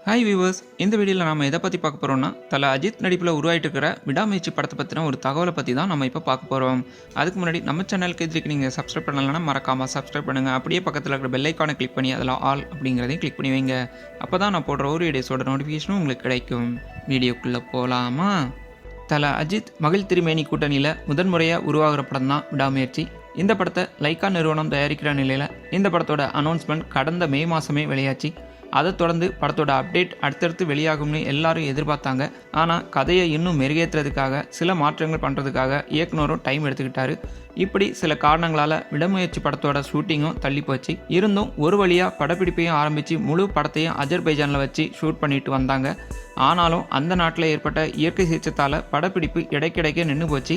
Hi viewers, இந்த வீடியோவில் நம்ம எதை பற்றி பார்க்க போகிறோம்னா, தல அஜித் நடிப்பில் உருவாகிட்டு இருக்கிற விடாமுயற்சி படத்தை பற்றின ஒரு தகவலை பற்றி தான் நம்ம இப்போ பார்க்க போகிறோம். அதுக்கு முன்னாடி நம்ம சேனலுக்கு இதுக்கு நீங்கள் சப்ஸ்கிரைப் பண்ணலைன்னா மறக்காமல் சப்ஸ்கிரைப் பண்ணுங்கள். அப்படியே பக்கத்தில் இருக்கிற பெல் ஐக்கானை கிளிக் பண்ணி அதில் ஆல் அப்படிங்கிறதையும் கிளிக் பண்ணி வைங்க. அப்போ தான் நான் போடுற ஒரு வீடியோஸோட நோட்டிஃபிகேஷனும் உங்களுக்கு கிடைக்கும். வீடியோக்குள்ளே போகலாமா? தல அஜித் மகிழ் திருமேனி கூட்டணியில் முதன்முறையாக உருவாகிற படம் தான் விடாமுயற்சி. இந்த படத்தை லைக்கா நிறுவனம் தயாரிக்கிற நிலையில் இந்த படத்தோட அனௌன்ஸ்மெண்ட் கடந்த மே மாதமே வெளியாச்சு. அதை தொடர்ந்து படத்தோட அப்டேட் அடுத்தடுத்து வெளியாகும்னு எல்லாரும் எதிர்பார்த்தாங்க. ஆனால் கதையை இன்னும் மெருகேற்றுறதுக்காக சில மாற்றங்கள் பண்ணுறதுக்காக இயக்குனரும் டைம் எடுத்துக்கிட்டாரு. இப்படி சில காரணங்களால் விடாமுயற்சி படத்தோட ஷூட்டிங்கும் தள்ளி போச்சு. இருந்தும் ஒரு வழியாக படப்பிடிப்பையும் ஆரம்பித்து முழு படத்தையும் அஜர்பைஜானில் வச்சு ஷூட் பண்ணிட்டு வந்தாங்க. ஆனாலும் அந்த நாட்டில் ஏற்பட்ட இயற்கை சீற்றத்தால் படப்பிடிப்பு இடைக்கிடைக்க நின்று போச்சு.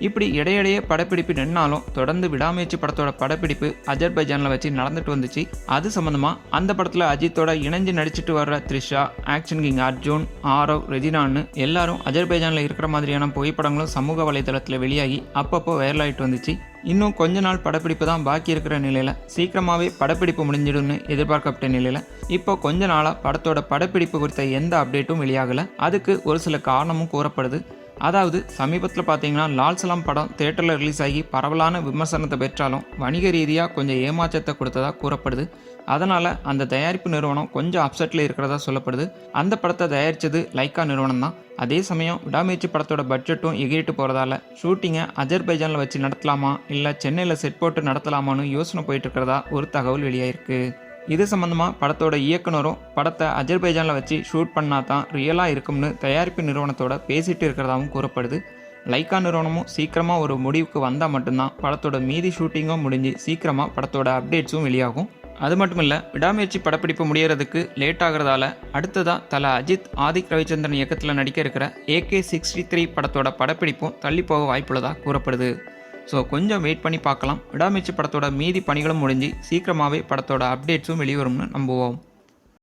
இப்படி இடையிடையே படப்பிடிப்பு நின்னாலும் தொடர்ந்து விடாமுயற்சி படத்தோட படப்பிடிப்பு அஜர்பைஜானில் வச்சு நடந்துட்டு வந்துச்சு. அது சம்மந்தமாக அந்த படத்தில் அஜித்தோட இணைஞ்சு நடிச்சிட்டு வர்ற த்ரிஷா, ஆக்ஷன் கிங் அர்ஜுன், ஆரவ், ரெஜினான்னு எல்லாரும் அஜர்பைஜானில் இருக்கிற மாதிரியான புகைப்படங்களும் சமூக வலைதளத்தில் வெளியாகி அப்பப்போ வைரல் ஆகிட்டு வந்துச்சு. இன்னும் கொஞ்ச நாள் படப்பிடிப்பு தான் பாக்கி இருக்கிற நிலையில் சீக்கிரமாகவே படப்பிடிப்பு முடிஞ்சிடும்னு எதிர்பார்க்கப்பட்ட நிலையில் இப்போ கொஞ்ச நாளாக படத்தோட படப்பிடிப்பு குறித்த எந்த அப்டேட்டும் வெளியாகலை. அதுக்கு ஒரு சில காரணமும் கூறப்படுது. அதாவது சமீபத்தில் பார்த்தீங்கன்னா லால் சலாம் படம் தியேட்டரில் ரிலீஸ் ஆகி பரவலான விமர்சனத்தை பெற்றாலும் வணிக ரீதியாக கொஞ்சம் ஏமாற்றத்தை கொடுத்ததாக கூறப்படுது. அதனால் அந்த தயாரிப்பு நிறுவனம் கொஞ்சம் அப்செட்டில் இருக்கிறதா சொல்லப்படுது. அந்த படத்தை தயாரித்தது லைக்கா நிறுவனம் தான். அதே சமயம் விடாமுயற்சி படத்தோட பட்ஜெட்டும் எகிரிட்டு போகிறதால ஷூட்டிங்கை அஜர்பைஜானில் வச்சு நடத்தலாமா இல்லை சென்னையில் செட் போட்டு நடத்தலாமான்னு யோசனை போயிட்டு இருக்கிறதா ஒரு தகவல் வெளியாயிருக்கு. இது சம்மந்தமாக படத்தோட இயக்குனரும் படத்தை அஜர்பைஜானில் வச்சு ஷூட் பண்ணால் தான் ரியலாக இருக்கும்னு தயாரிப்பு நிறுவனத்தோட பேசிகிட்டு இருக்கிறதாகவும் கூறப்படுது. லைக்கா நிறுவனமும் சீக்கிரமாக ஒரு முடிவுக்கு வந்தால் மட்டும்தான் படத்தோட மீதி ஷூட்டிங்கும் முடிஞ்சு சீக்கிரமாக படத்தோட அப்டேட்ஸும் வெளியாகும். அது மட்டும் இல்லை, விடாமுயற்சி படப்பிடிப்பு முடியறதுக்கு லேட் ஆகிறதால அடுத்ததாக தல அஜித் ஆதிக் ரவிச்சந்திரன் இயக்கத்தில் நடிக்க இருக்கிற AK63 படத்தோட படப்பிடிப்பும் தள்ளி போக வாய்ப்புள்ளதாக கூறப்படுது. ஸோ கொஞ்சம் வெயிட் பண்ணி பார்க்கலாம். விடாமுயற்சி படத்தோட மீதி பணிகளும் முடிஞ்சு சீக்கிரமாகவே படத்தோட அப்டேட்ஸும் வெளிவரும்னு நம்புவோம்.